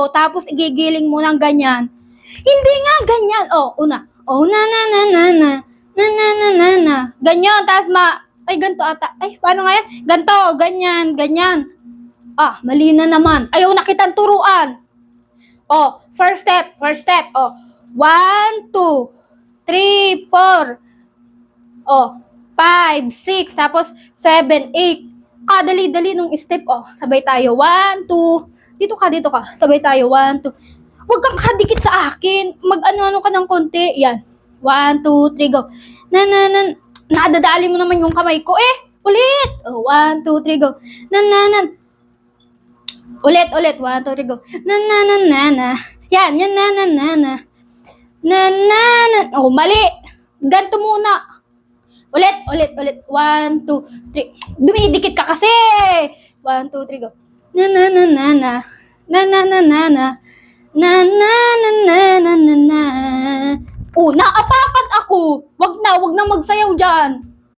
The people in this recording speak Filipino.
dito, tapos igigiling mo ng ganyan. Hindi nga ganyan. Oh, una. Oh, na na na na na. Na na na na na. Ganyan, tapos ay, ganito ata. Ay, paano nga yan? Ganito, ganyan, ganyan. Ah, mali na naman. Ayaw na kitang turuan. Oh, first step. Oh, 1, 2, 3, 4. Oh, 5, 6, tapos 7, 8. Kadali-dali nung step. Oh, sabay tayo. 1, 2. Dito ka. Sabay tayo. 1, 2. Huwag kang kadikit sa akin. Mag-ano-ano ka ng konti. Yan. 1, 2, 3, go. Nadadali mo naman yung kamay ko. Ulit. Oh, 1, 2, 3, go. Ulit. 1, 2, 3, go. Yan. Oh, mali. Ganto muna. Ulit. 1, 2, 3. Dumidikit ka kasi. 1, 2, 3, go. Oh, naapakan ako. Wag na magsayaw dyan.